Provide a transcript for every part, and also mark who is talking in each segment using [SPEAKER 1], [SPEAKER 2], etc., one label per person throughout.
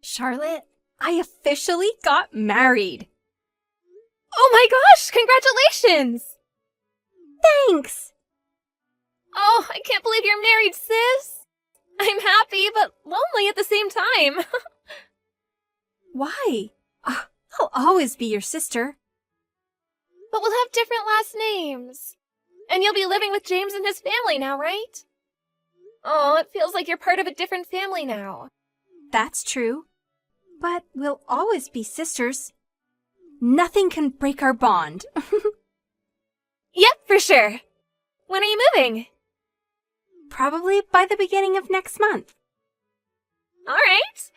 [SPEAKER 1] Charlotte, I officially got married.
[SPEAKER 2] Oh my gosh, congratulations!
[SPEAKER 1] Thanks!
[SPEAKER 2] Oh, I can't believe you're married, sis! I'm happy, but lonely at the same time.
[SPEAKER 1] Why? I'll always be your sister.
[SPEAKER 2] But we'll have different last names. And you'll be living with James and his family now, right? Oh, it feels like you're part of a different family now.
[SPEAKER 1] That's true. But we'll always be sisters. Nothing can break our bond.
[SPEAKER 2] Yep, for sure. When are you moving?
[SPEAKER 1] Probably by the beginning of next month.
[SPEAKER 2] All right.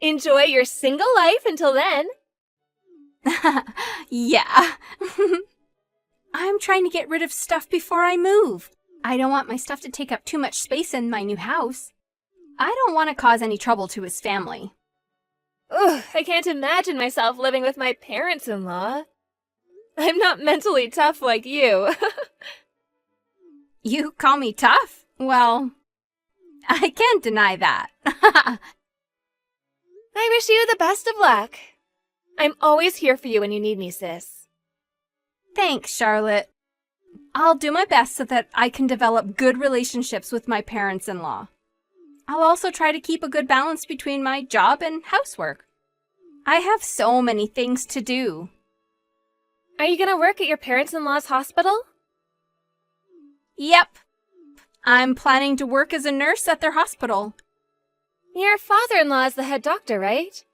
[SPEAKER 2] Enjoy your single life until then.
[SPEAKER 1] Yeah. I'm trying to get rid of stuff before I move. I don't want my stuff to take up too much space in my new house. I don't want to cause any trouble to his family.
[SPEAKER 2] Ugh, I can't imagine myself living with my parents-in-law. I'm not mentally tough like you.
[SPEAKER 1] You call me tough? Well, I can't deny that.
[SPEAKER 2] I wish you the best of luck. I'm always here for you when you need me, sis.
[SPEAKER 1] Thanks, Charlotte. I'll do my best so that I can develop good relationships with my parents-in-law. I'll also try to keep a good balance between my job and housework. I have so many things to do.
[SPEAKER 2] Are you gonna work at your parents-in-law's hospital?
[SPEAKER 1] Yep. I'm planning to work as a nurse at their hospital.
[SPEAKER 2] Your father-in-law is the head doctor, right?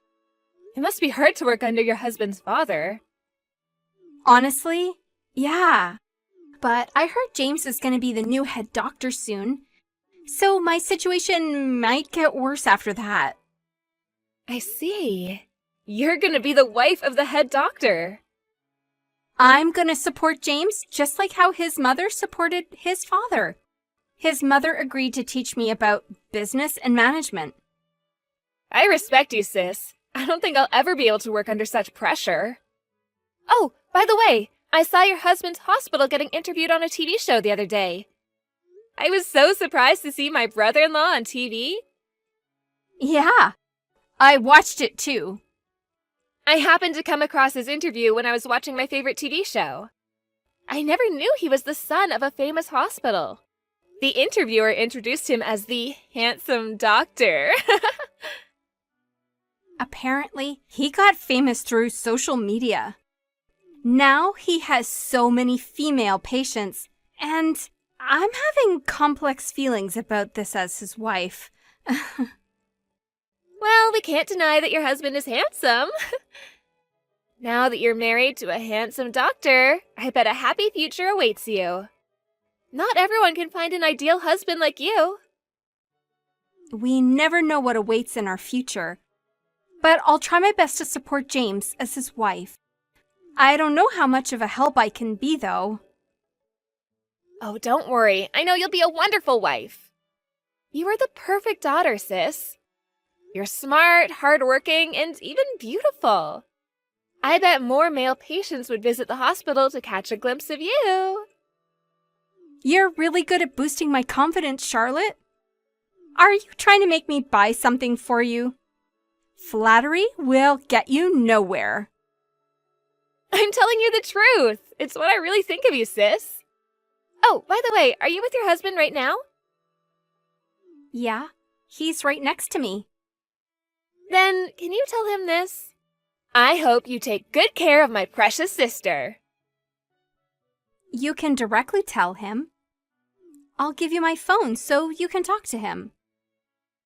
[SPEAKER 2] It must be hard to work under your husband's father.
[SPEAKER 1] Honestly, yeah. But I heard James is going to be the new head doctor soon. So my situation might get worse after that.
[SPEAKER 2] I see. You're gonna be the wife of the head doctor.
[SPEAKER 1] I'm going to support James just like how his mother supported his father. His mother agreed to teach me about business and management.
[SPEAKER 2] I respect you, sis. I don't think I'll ever be able to work under such pressure. Oh, by the way, I saw your husband's hospital getting interviewed on a TV show the other day. I was so surprised to see my brother-in-law on TV.
[SPEAKER 1] Yeah, I watched it too.
[SPEAKER 2] I happened to come across his interview when I was watching my favorite TV show. I never knew he was the son of a famous hospital. The interviewer introduced him as the handsome doctor.
[SPEAKER 1] Apparently, he got famous through social media. Now he has so many female patients, and I'm having complex feelings about this as his wife.
[SPEAKER 2] Well, we can't deny that your husband is handsome. Now that you're married to a handsome doctor, I bet a happy future awaits you. Not everyone can find an ideal husband like you.
[SPEAKER 1] We never know what awaits in our future, but I'll try my best to support James as his wife. I don't know how much of a help I can be, though.
[SPEAKER 2] Oh, don't worry. I know you'll be a wonderful wife. You are the perfect daughter, sis. You're smart, hardworking, and even beautiful. I bet more male patients would visit the hospital to catch a glimpse of you.
[SPEAKER 1] You're really good at boosting my confidence, Charlotte. Are you trying to make me buy something for you? Flattery will get you nowhere.
[SPEAKER 2] I'm telling you the truth. It's what I really think of you, sis. Oh, by the way, are you with your husband right now?
[SPEAKER 1] Yeah, he's right next to me.
[SPEAKER 2] Then, can you tell him this? I hope you take good care of my precious sister.
[SPEAKER 1] You can directly tell him. I'll give you my phone so you can talk to him.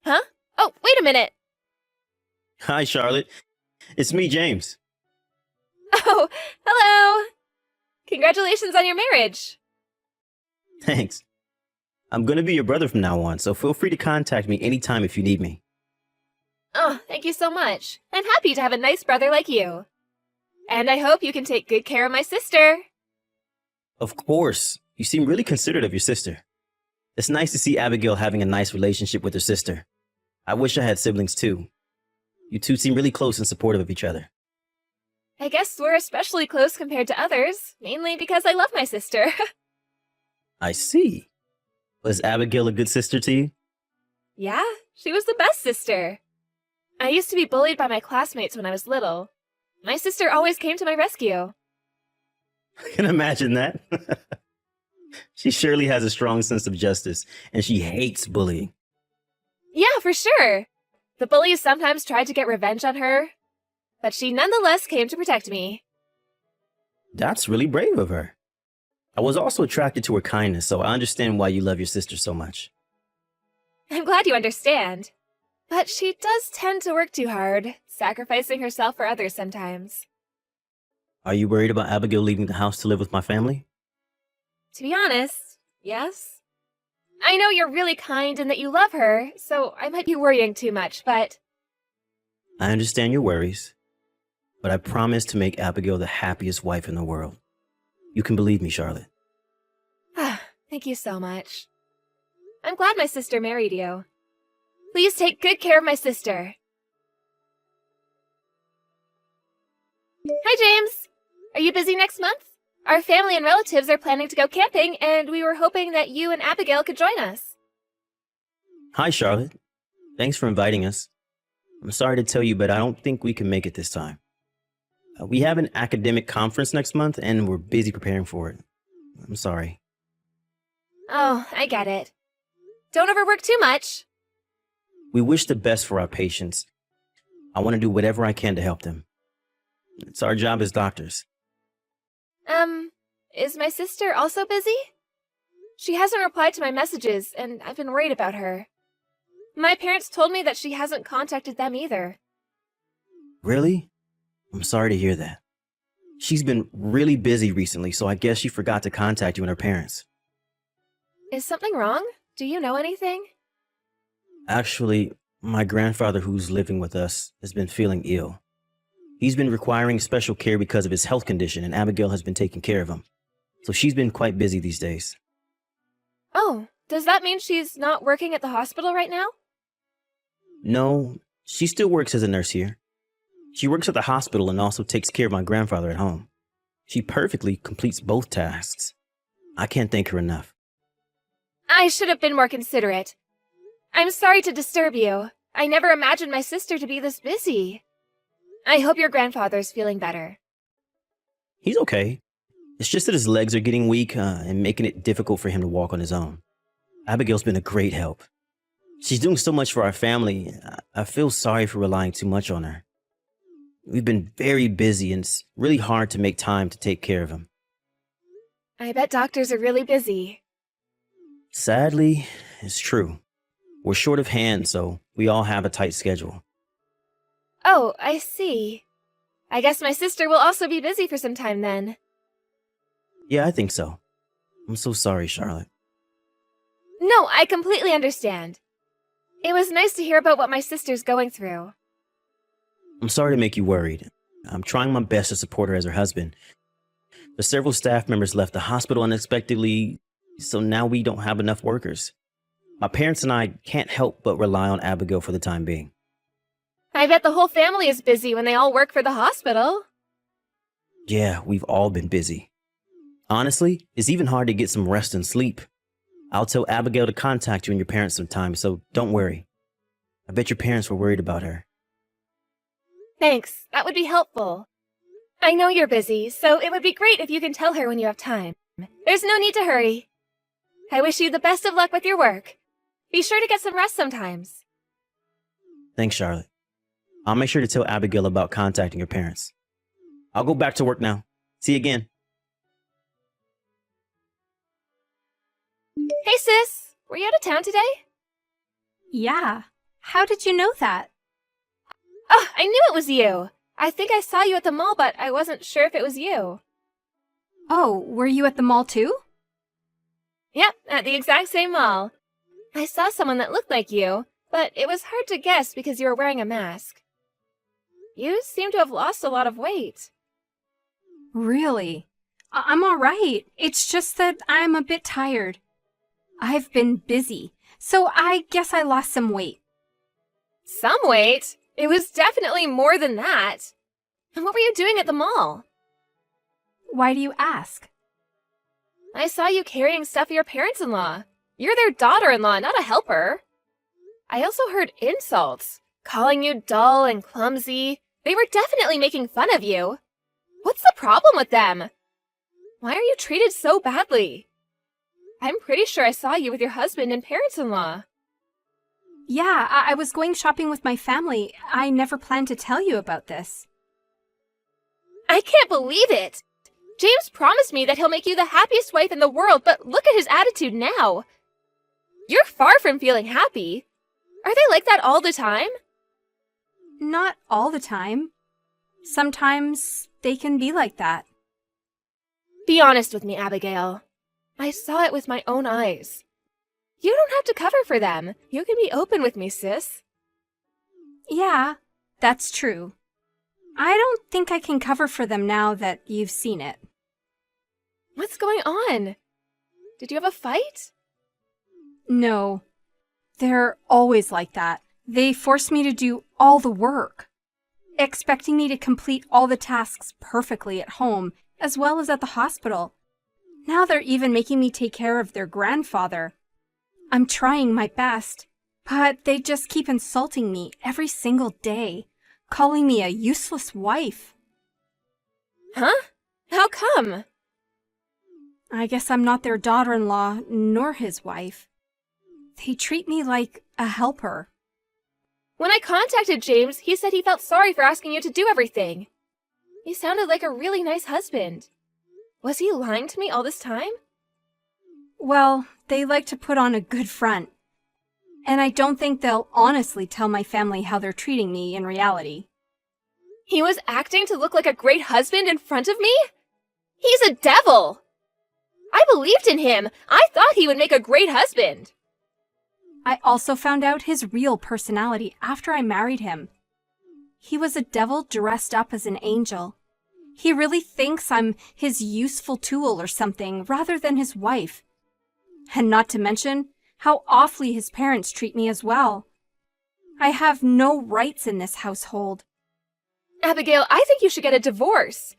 [SPEAKER 2] Huh? Oh, wait a minute.
[SPEAKER 3] Hi, Charlotte. It's me, James.
[SPEAKER 2] Oh, hello. Congratulations on your marriage.
[SPEAKER 3] Thanks. I'm going to be your brother from now on, so feel free to contact me anytime if you need me.
[SPEAKER 2] Oh, thank you so much. I'm happy to have a nice brother like you. And I hope you can take good care of my sister.
[SPEAKER 3] Of course. You seem really considerate of your sister. It's nice to see Abigail having a nice relationship with her sister. I wish I had siblings too. You two seem really close and supportive of each other.
[SPEAKER 2] I guess we're especially close compared to others, mainly because I love my sister.
[SPEAKER 3] I see. Was Abigail a good sister to you?
[SPEAKER 2] Yeah, she was the best sister. I used to be bullied by my classmates when I was little. My sister always came to my rescue.
[SPEAKER 3] I can imagine that. She surely has a strong sense of justice, and she hates bullying.
[SPEAKER 2] Yeah, for sure. The bullies sometimes tried to get revenge on her, but she nonetheless came to protect me.
[SPEAKER 3] That's really brave of her. I was also attracted to her kindness, so I understand why you love your sister so much.
[SPEAKER 2] I'm glad you understand. But she does tend to work too hard, sacrificing herself for others sometimes.
[SPEAKER 3] Are you worried about Abigail leaving the house to live with my family?
[SPEAKER 2] To be honest, yes. I know you're really kind and that you love her, so I might be worrying too much, but...
[SPEAKER 3] I understand your worries, but I promise to make Abigail the happiest wife in the world. You can believe me, Charlotte.
[SPEAKER 2] Thank you so much. I'm glad my sister married you. Please take good care of my sister. Hi, James. Are you busy next month? Our family and relatives are planning to go camping, and we were hoping that you and Abigail could join us.
[SPEAKER 3] Hi, Charlotte. Thanks for inviting us. I'm sorry to tell you, but I don't think we can make it this time. We have an academic conference next month, and we're busy preparing for it. I'm sorry.
[SPEAKER 2] Oh, I get it. Don't overwork too much.
[SPEAKER 3] We wish the best for our patients. I want to do whatever I can to help them. It's our job as doctors.
[SPEAKER 2] Is my sister also busy? She hasn't replied to my messages, and I've been worried about her. My parents told me that she hasn't contacted them either.
[SPEAKER 3] Really? I'm sorry to hear that. She's been really busy recently, so I guess she forgot to contact you and her parents.
[SPEAKER 2] Is something wrong? Do you know anything?
[SPEAKER 3] Actually, my grandfather who's living with us has been feeling ill. He's been requiring special care because of his health condition, and Abigail has been taking care of him. So she's been quite busy these days.
[SPEAKER 2] Oh, does that mean she's not working at the hospital right now?
[SPEAKER 3] No, she still works as a nurse here. She works at the hospital and also takes care of my grandfather at home. She perfectly completes both tasks. I can't thank her enough.
[SPEAKER 2] I should have been more considerate. I'm sorry to disturb you. I never imagined my sister to be this busy. I hope your grandfather's feeling better.
[SPEAKER 3] He's okay. It's just that his legs are getting weak and making it difficult for him to walk on his own. Abigail's been a great help. She's doing so much for our family. I feel sorry for relying too much on her. We've been very busy, and it's really hard to make time to take care of him.
[SPEAKER 2] I bet doctors are really busy.
[SPEAKER 3] Sadly, it's true. We're short of hands, so we all have a tight schedule.
[SPEAKER 2] Oh, I see. I guess my sister will also be busy for some time then.
[SPEAKER 3] Yeah, I think so. I'm so sorry, Charlotte.
[SPEAKER 2] No, I completely understand. It was nice to hear about what my sister's going through.
[SPEAKER 3] I'm sorry to make you worried. I'm trying my best to support her as her husband. But several staff members left the hospital unexpectedly, so now we don't have enough workers. My parents and I can't help but rely on Abigail for the time being.
[SPEAKER 2] I bet the whole family is busy when they all work for the hospital.
[SPEAKER 3] Yeah, we've all been busy. Honestly, it's even hard to get some rest and sleep. I'll tell Abigail to contact you and your parents sometime, so don't worry. I bet your parents were worried about her.
[SPEAKER 2] Thanks, that would be helpful. I know you're busy, so it would be great if you can tell her when you have time. There's no need to hurry. I wish you the best of luck with your work. Be sure to get some rest sometimes.
[SPEAKER 3] Thanks, Charlotte. I'll make sure to tell Abigail about contacting your parents. I'll go back to work now. See you again.
[SPEAKER 2] Hey sis, were you out of town today?
[SPEAKER 1] Yeah. How did you know that?
[SPEAKER 2] Oh, I knew it was you. I think I saw you at the mall, but I wasn't sure if it was you.
[SPEAKER 1] Oh, were you at the mall too?
[SPEAKER 2] Yep, at the exact same mall. I saw someone that looked like you, but it was hard to guess because you were wearing a mask. You seem to have lost a lot of weight.
[SPEAKER 1] Really? I'm all right. It's just that I'm a bit tired. I've been busy, so I guess I lost some weight.
[SPEAKER 2] Some weight? It was definitely more than that. And what were you doing at the mall?
[SPEAKER 1] Why do you ask?
[SPEAKER 2] I saw you carrying stuff for your parents-in-law. You're their daughter-in-law, not a helper. I also heard insults. calling you dull and clumsy. They were definitely making fun of you. What's the problem with them? Why are you treated so badly? I'm pretty sure I saw you with your husband and parents-in-law.
[SPEAKER 1] Yeah, I was going shopping with my family. I never planned to tell you about this.
[SPEAKER 2] I can't believe it! James promised me that he'll make you the happiest wife in the world, but look at his attitude now. You're far from feeling happy. Are they like that all the time?
[SPEAKER 1] Not all the time. Sometimes they can be like that.
[SPEAKER 2] Be honest with me, Abigail. I saw it with my own eyes. You don't have to cover for them. You can be open with me, sis.
[SPEAKER 1] Yeah, that's true. I don't think I can cover for them now that you've seen it.
[SPEAKER 2] What's going on? Did you have a fight?
[SPEAKER 1] No. They're always like that. They force me to do all the work, expecting me to complete all the tasks perfectly at home as well as at the hospital. Now they're even making me take care of their grandfather. I'm trying my best, but they just keep insulting me every single day, calling me a useless wife.
[SPEAKER 2] Huh? How come?
[SPEAKER 1] I guess I'm not their daughter-in-law nor his wife. They treat me like a helper.
[SPEAKER 2] When I contacted James, he said he felt sorry for asking you to do everything. He sounded like a really nice husband. Was he lying to me all this time?
[SPEAKER 1] Well, they like to put on a good front. And I don't think they'll honestly tell my family how they're treating me in reality.
[SPEAKER 2] He was acting to look like a great husband in front of me? He's a devil! I believed in him. I thought he would make a great husband.
[SPEAKER 1] I also found out his real personality after I married him. He was a devil dressed up as an angel. He really thinks I'm his useful tool or something rather than his wife. And not to mention how awfully his parents treat me as well. I have no rights in this household.
[SPEAKER 2] Abigail, I think you should get a divorce.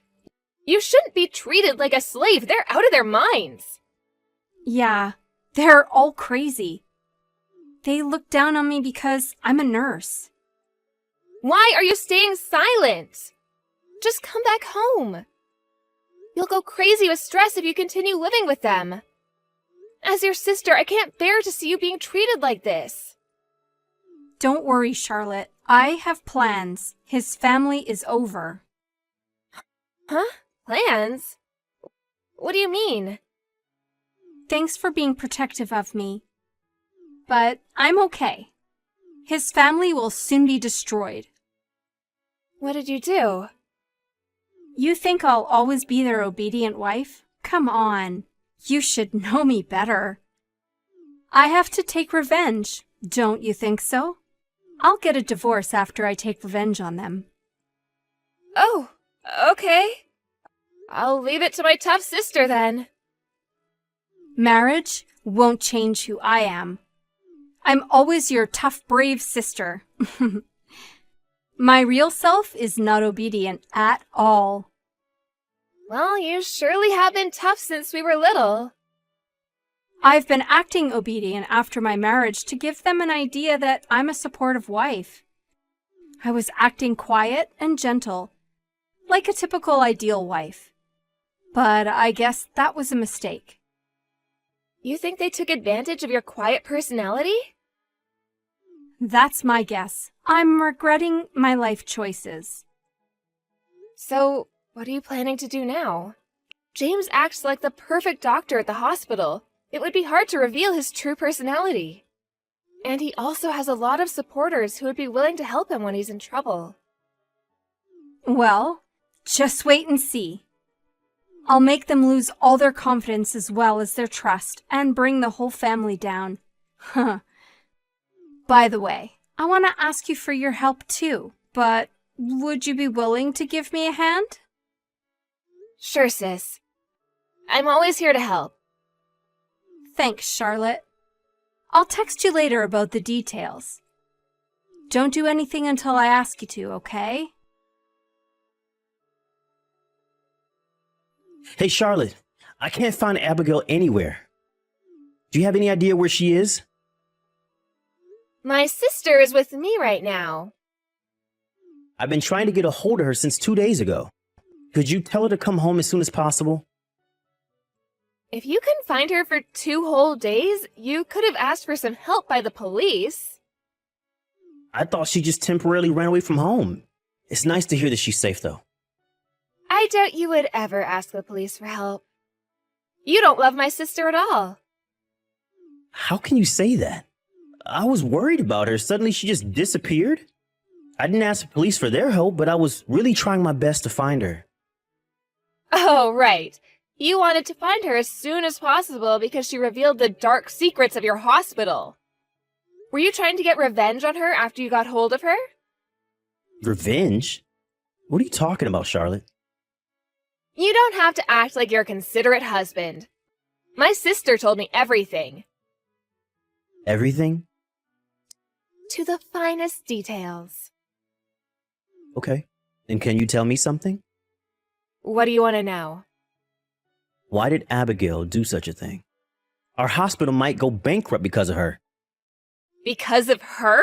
[SPEAKER 2] You shouldn't be treated like a slave. They're out of their minds.
[SPEAKER 1] Yeah, they're all crazy. They look down on me because I'm a nurse.
[SPEAKER 2] Why are you staying silent? Just come back home. You'll go crazy with stress if you continue living with them. As your sister, I can't bear to see you being treated like this.
[SPEAKER 1] Don't worry, Charlotte. I have plans. His family is over.
[SPEAKER 2] Huh? Plans? What do you mean?
[SPEAKER 1] Thanks for being protective of me. But I'm okay. His family will soon be destroyed.
[SPEAKER 2] What did you do?
[SPEAKER 1] You think I'll always be their obedient wife? Come on. You should know me better. I have to take revenge. Don't you think so? I'll get a divorce after I take revenge on them.
[SPEAKER 2] Oh, okay. I'll leave it to my tough sister then.
[SPEAKER 1] Marriage won't change who I am. I'm always your tough, brave sister. My real self is not obedient at all.
[SPEAKER 2] Well, you surely have been tough since we were little.
[SPEAKER 1] I've been acting obedient after my marriage to give them an idea that I'm a supportive wife. I was acting quiet and gentle, like a typical ideal wife. But I guess that was a mistake.
[SPEAKER 2] You think they took advantage of your quiet personality?
[SPEAKER 1] That's my guess. I'm regretting my life choices.
[SPEAKER 2] So, what are you planning to do now? James acts like the perfect doctor at the hospital. It would be hard to reveal his true personality. And he also has a lot of supporters who would be willing to help him when he's in trouble.
[SPEAKER 1] Well, just wait and see. I'll make them lose all their confidence as well as their trust and bring the whole family down. Huh. By the way, I want to ask you for your help too, but would you be willing to give me a hand?
[SPEAKER 2] Sure, sis. I'm always here to help.
[SPEAKER 1] Thanks, Charlotte. I'll text you later about the details. Don't do anything until I ask you to, okay?
[SPEAKER 3] Hey, Charlotte, I can't find Abigail anywhere. Do you have any idea where she is?
[SPEAKER 2] My sister is with me right now.
[SPEAKER 3] I've been trying to get a hold of her since 2 days ago. Could you tell her to come home as soon as possible?
[SPEAKER 2] If you couldn't find her for 2 whole days, you could have asked for some help by the police.
[SPEAKER 3] I thought she just temporarily ran away from home. It's nice to hear that she's safe, though.
[SPEAKER 2] I doubt you would ever ask the police for help. You don't love my sister at all.
[SPEAKER 3] How can you say that? I was worried about her. Suddenly she just disappeared. I didn't ask the police for their help, but I was really trying my best to find her.
[SPEAKER 2] Oh, right. You wanted to find her as soon as possible because she revealed the dark secrets of your hospital. Were you trying to get revenge on her after you got hold of her?
[SPEAKER 3] Revenge? What are you talking about, Charlotte?
[SPEAKER 2] You don't have to act like you're a considerate husband. My sister told me everything.
[SPEAKER 3] Everything?
[SPEAKER 2] To the finest details.
[SPEAKER 3] Okay. And can you tell me something?
[SPEAKER 2] What do you want to know?
[SPEAKER 3] Why did Abigail do such a thing? Our hospital might go bankrupt because of her.
[SPEAKER 2] Because of her?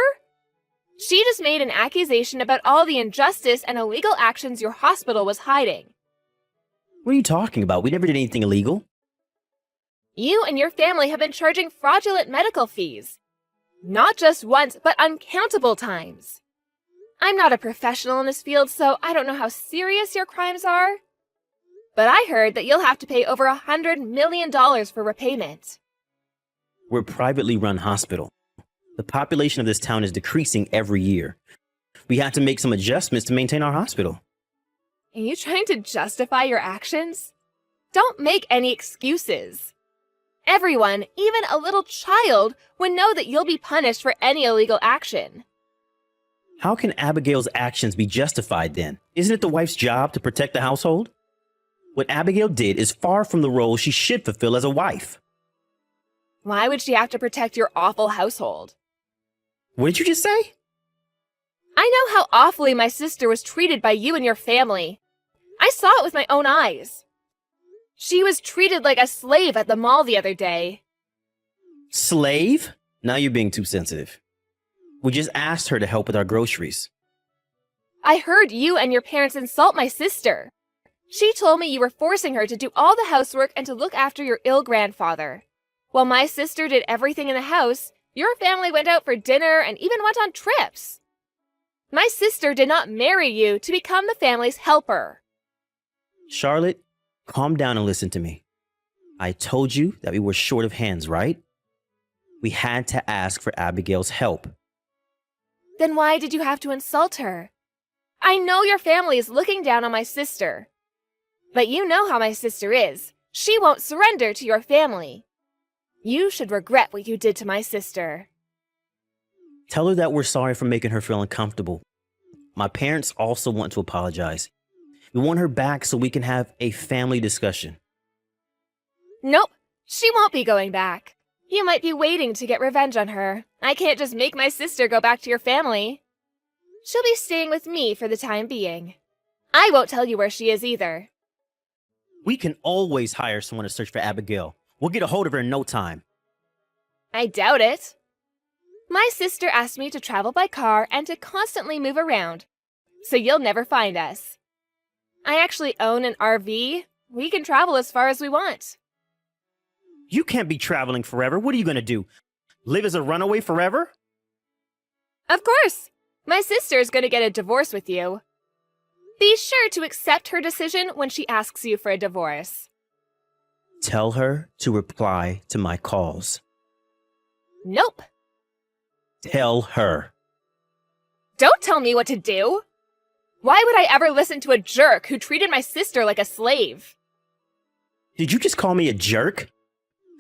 [SPEAKER 2] She just made an accusation about all the injustice and illegal actions your hospital was hiding.
[SPEAKER 3] What are you talking about? We never did anything illegal.
[SPEAKER 2] You and your family have been charging fraudulent medical fees. Not just once, but uncountable times. I'm not a professional in this field, so I don't know how serious your crimes are. But I heard that you'll have to pay over $100 million for repayment.
[SPEAKER 3] We're a privately run hospital. The population of this town is decreasing every year. We had to make some adjustments to maintain our hospital.
[SPEAKER 2] Are you trying to justify your actions? Don't make any excuses. Everyone, even a little child, would know that you'll be punished for any illegal action.
[SPEAKER 3] How can Abigail's actions be justified then? Isn't it the wife's job to protect the household? What Abigail did is far from the role she should fulfill as a wife.
[SPEAKER 2] Why would she have to protect your awful household?
[SPEAKER 3] What did you just say?
[SPEAKER 2] I know how awfully my sister was treated by you and your family. I saw it with my own eyes. She was treated like a slave at the mall the other day.
[SPEAKER 3] Slave? Now you're being too sensitive. We just asked her to help with our groceries.
[SPEAKER 2] I heard you and your parents insult my sister. She told me you were forcing her to do all the housework and to look after your ill grandfather. While my sister did everything in the house, your family went out for dinner and even went on trips. My sister did not marry you to become the family's helper.
[SPEAKER 3] Charlotte, calm down and listen to me. I told you that we were short of hands, right? We had to ask for Abigail's help.
[SPEAKER 2] Then why did you have to insult her? I know your family is looking down on my sister. But you know how my sister is. She won't surrender to your family. You should regret what you did to my sister.
[SPEAKER 3] Tell her that we're sorry for making her feel uncomfortable. My parents also want to apologize. We want her back so we can have a family discussion.
[SPEAKER 2] Nope, she won't be going back. You might be waiting to get revenge on her. I can't just make my sister go back to your family. She'll be staying with me for the time being. I won't tell you where she is either.
[SPEAKER 3] We can always hire someone to search for Abigail. We'll get a hold of her in no time.
[SPEAKER 2] I doubt it. My sister asked me to travel by car and to constantly move around, so you'll never find us. I actually own an RV. We can travel as far as we want.
[SPEAKER 3] You can't be traveling forever. What are you going to do? Live as a runaway forever?
[SPEAKER 2] Of course. My sister is going to get a divorce with you. Be sure to accept her decision when she asks you for a divorce.
[SPEAKER 3] Tell her to reply to my calls.
[SPEAKER 2] Nope.
[SPEAKER 3] Tell her.
[SPEAKER 2] Don't tell me what to do. Why would I ever listen to a jerk who treated my sister like a slave?
[SPEAKER 3] Did you just call me a jerk?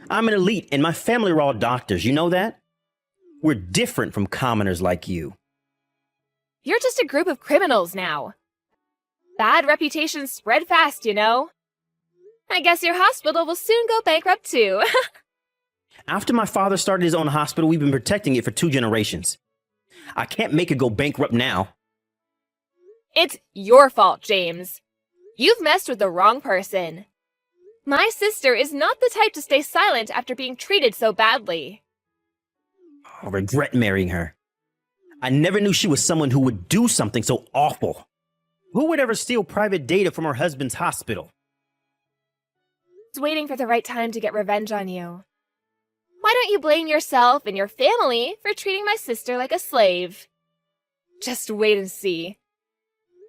[SPEAKER 3] I'm an elite and my family are all doctors. You know that? We're different from commoners like you.
[SPEAKER 2] You're just a group of criminals now. Bad reputations spread fast, you know. I guess your hospital will soon go bankrupt too.
[SPEAKER 3] After my father started his own hospital, we've been protecting it for 2 generations. I can't make it go bankrupt now.
[SPEAKER 2] It's your fault, James. You've messed with the wrong person. My sister is not the type to stay silent after being treated so badly.
[SPEAKER 3] I'll regret marrying her. I never knew she was someone who would do something so awful. Who would ever steal private data from her husband's hospital?
[SPEAKER 2] It's waiting for the right time to get revenge on you. Why don't you blame yourself and your family for treating my sister like a slave? Just wait and see.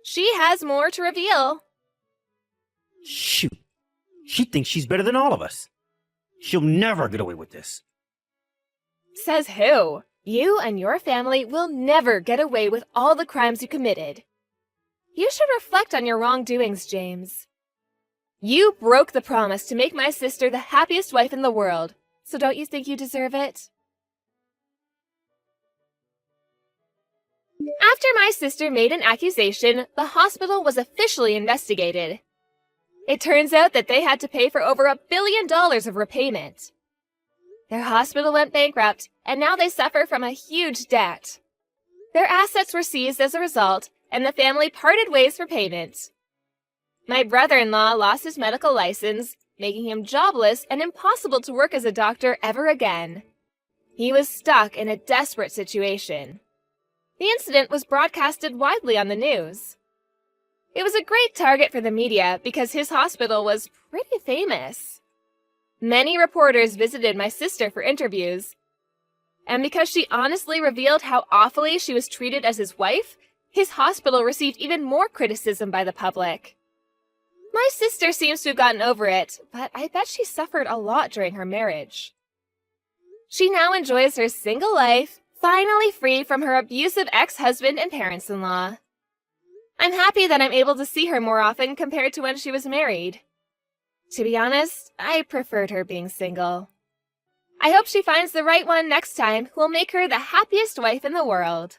[SPEAKER 2] She has more to reveal.
[SPEAKER 3] Shoot. She thinks she's better than all of us. She'll never get away with this.
[SPEAKER 2] Says who? You and your family will never get away with all the crimes you committed. You should reflect on your wrongdoings, James. You broke the promise to make my sister the happiest wife in the world, so don't you think you deserve it? After my sister made an accusation, the hospital was officially investigated. It turns out that they had to pay for over $1 billion of repayment. Their hospital went bankrupt, and now they suffer from a huge debt. Their assets were seized as a result, and the family parted ways for payment. My brother-in-law lost his medical license, making him jobless and impossible to work as a doctor ever again. He was stuck in a desperate situation. The incident was broadcasted widely on the news. It was a great target for the media because his hospital was pretty famous. Many reporters visited my sister for interviews. And because she honestly revealed how awfully she was treated as his wife, his hospital received even more criticism by the public. My sister seems to have gotten over it, but I bet she suffered a lot during her marriage. She now enjoys her single life, finally free from her abusive ex-husband and parents-in-law. I'm happy that I'm able to see her more often compared to when she was married. To be honest, I preferred her being single. I hope she finds the right one next time who will make her the happiest wife in the world.